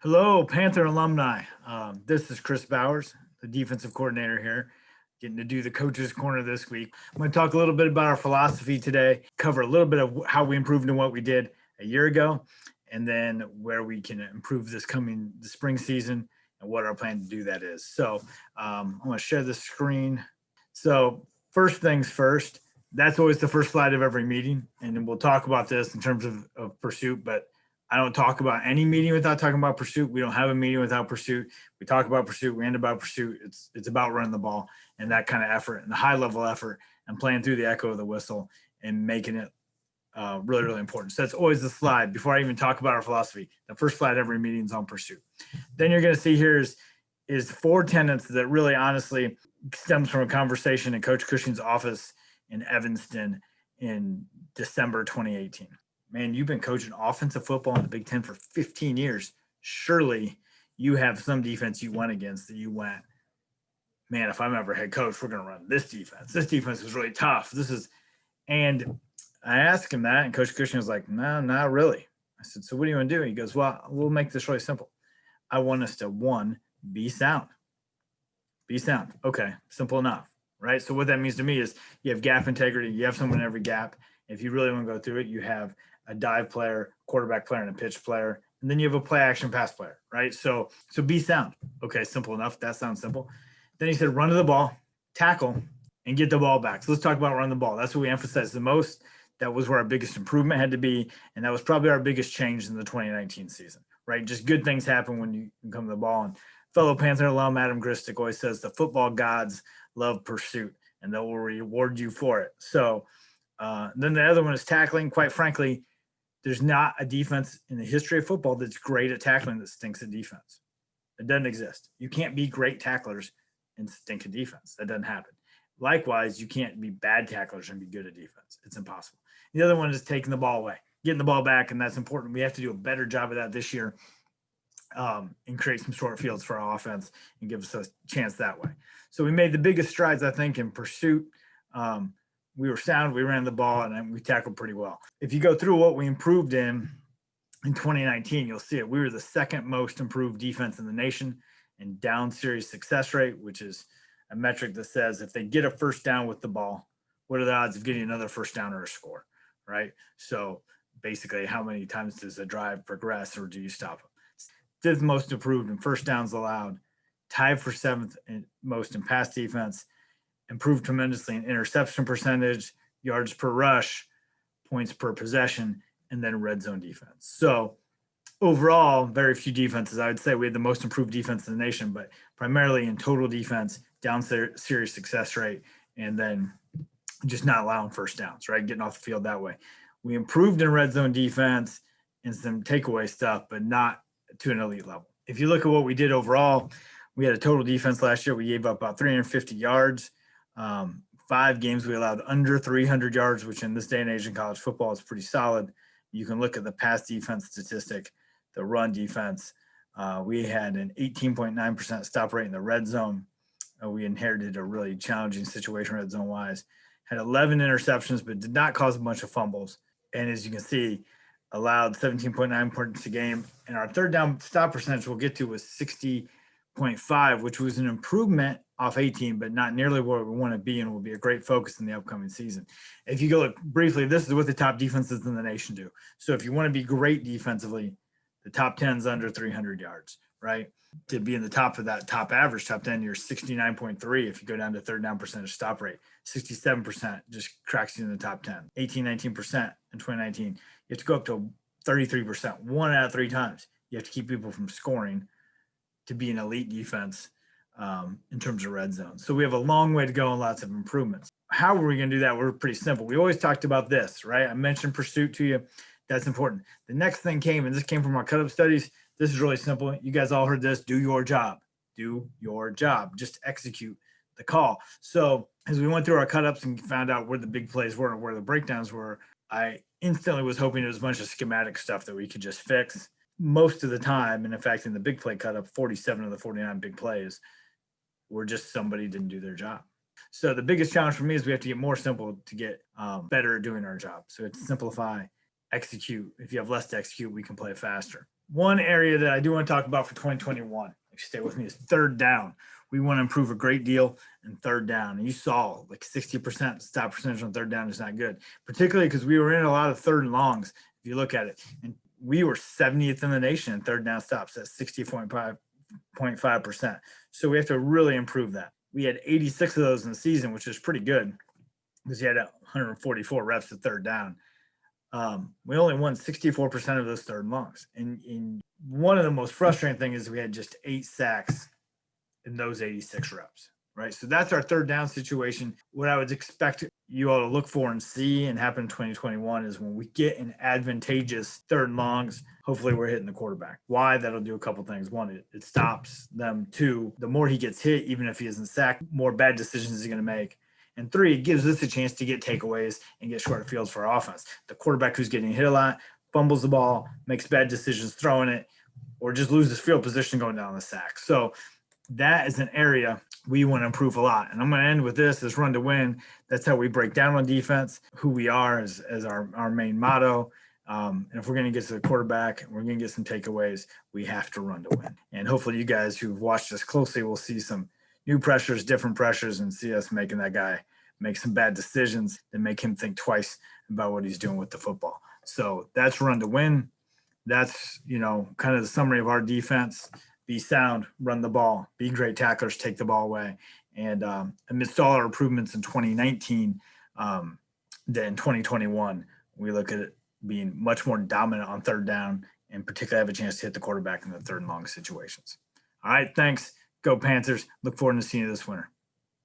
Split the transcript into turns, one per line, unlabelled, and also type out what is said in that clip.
Hello, Panther alumni. This is Chris Bowers, the defensive coordinator here, getting to do the coaches corner this week. I'm going to talk a little bit about our philosophy today, cover a little bit of how we improved in what we did a year ago, and then where we can improve the spring season and what our plan to do that is. So I'm going to share the screen. So first things first, that's always the first slide of every meeting, and then we'll talk about this in terms of pursuit, but I don't talk about any meeting without talking about pursuit. We don't have a meeting without pursuit. We talk about pursuit. We end about pursuit. It's about running the ball and that kind of effort and the high level effort and playing through the echo of the whistle and making it really, really important. So that's always the slide before I even talk about our philosophy. The first slide every meeting is on pursuit. Then you're going to see here is four tenets that really honestly stems from a conversation in Coach Cushing's office in Evanston in December 2018. Man, you've been coaching offensive football in the Big Ten for 15 years. Surely you have some defense you went against that you went, man, if I'm ever head coach, we're going to run this defense. This defense was really tough. And I asked him that, and Coach Cushing was like, no, not really. I said, so what do you want to do? He goes, well, we'll make this really simple. I want us to, one, be sound. Be sound. Okay, simple enough, right? So what that means to me is you have gap integrity. You have someone in every gap. If you really want to go through it, you have a dive player, quarterback player, and a pitch player. And then you have a play action pass player, right? So be sound. Okay, simple enough. That sounds simple. Then he said, run to the ball, tackle, and get the ball back. So let's talk about run the ball. That's what we emphasized the most. That was where our biggest improvement had to be. And that was probably our biggest change in the 2019 season, right? Just good things happen when you come to the ball. And fellow Panther alum Adam Gristic always says the football gods love pursuit, and they will reward you for it. So then the other one is tackling. Quite frankly, there's not a defense in the history of football that's great at tackling that stinks at defense. It doesn't exist. You can't be great tacklers and stink at defense. That doesn't happen. Likewise, you can't be bad tacklers and be good at defense. It's impossible. The other one is taking the ball away, getting the ball back, and that's important. We have to do a better job of that this year and create some short fields for our offense and give us a chance that way. So we made the biggest strides, I think, in pursuit. We were sound, we ran the ball, and we tackled pretty well. If you go through what we improved in 2019, you'll see it. We were the second most improved defense in the nation in down series success rate, which is a metric that says if they get a first down with the ball, what are the odds of getting another first down or a score, right? So basically, how many times does a drive progress or do you stop them? Fifth most improved in first downs allowed, tied for seventh most in pass defense, improved tremendously in interception percentage, yards per rush, points per possession, and then red zone defense. So overall, very few defenses. I would say we had the most improved defense in the nation, but primarily in total defense, down series success rate, and then just not allowing first downs, right? Getting off the field that way. We improved in red zone defense and some takeaway stuff, but not to an elite level. If you look at what we did overall, we had a total defense last year. We gave up about 350 yards. 5 games we allowed under 300 yards, which in this day and age in college football is pretty solid. You can look at the pass defense statistic, the run defense. We had an 18.9% stop rate in the red zone. We inherited a really challenging situation red zone wise. Had 11 interceptions, but did not cause a bunch of fumbles. And as you can see, allowed 17.9 points a game. And our third down stop percentage we'll get to was 60.5, which was an improvement off 18, but not nearly where we want to be and will be a great focus in the upcoming season. If you go look briefly, this is what the top defenses in the nation do. So if you want to be great defensively, the top 10 is under 300 yards, right? To be in the top of that top average, top 10, you're 69.3. If you go down to third down percentage stop rate, 67% just cracks you in the top 10. 18, 19% in 2019. You have to go up to 33%, 1 out of 3 times. You have to keep people from scoring to be an elite defense in terms of red zone. So we have a long way to go and lots of improvements. How are we going to do that? We're pretty simple. We always talked about this, right? I mentioned pursuit to you. That's important. The next thing came, and this came from our cut-up studies. This is really simple. You guys all heard this. Do your job. Do your job. Just execute the call. So as we went through our cut-ups and found out where the big plays were and where the breakdowns were, I instantly was hoping there was a bunch of schematic stuff that we could just fix. Most of the time, and in fact, in the big play cut-up, 47 of the 49 big plays were just somebody didn't do their job. So the biggest challenge for me is we have to get more simple to get better at doing our job. So it's simplify, execute. If you have less to execute, we can play faster. One area that I do want to talk about for 2021, if you stay with me, is third down. We want to improve a great deal in third down. And you saw like 60% stop percentage on third down is not good, particularly because we were in a lot of third and longs. If you look at it, and we were 70th in the nation in third down stops at 60.5%. So we have to really improve that. We had 86 of those in the season, which is pretty good because you had 144 reps at third down. We only won 64% of those third and longs. And one of the most frustrating things is we had just 8 sacks in those 86 reps, right? So that's our third down situation. What I would expect you all to look for and see and happen in 2021 is when we get an advantageous third and longs, hopefully we're hitting the quarterback. Why? That'll do a couple things. One, it stops them. 2, the more he gets hit, even if he isn't sacked, more bad decisions he's going to make. And 3, it gives us a chance to get takeaways and get short fields for our offense. The quarterback who's getting hit a lot fumbles the ball, makes bad decisions throwing it, or just loses field position going down the sack. So that is an area we want to improve a lot. And I'm going to end with this run to win. That's how we break down on defense, who we are as our main motto. And if we're going to get to the quarterback, we're going to get some takeaways, we have to run to win. And hopefully you guys who've watched us closely will see some new pressures, different pressures, and see us making that guy make some bad decisions and make him think twice about what he's doing with the football. So that's run to win. That's, kind of the summary of our defense. Be sound, run the ball, be great tacklers, take the ball away. And amidst all our improvements in 2019, then in 2021, we look at it being much more dominant on third down and particularly have a chance to hit the quarterback in the third and long situations. All right, thanks. Go Panthers. Look forward to seeing you this winter.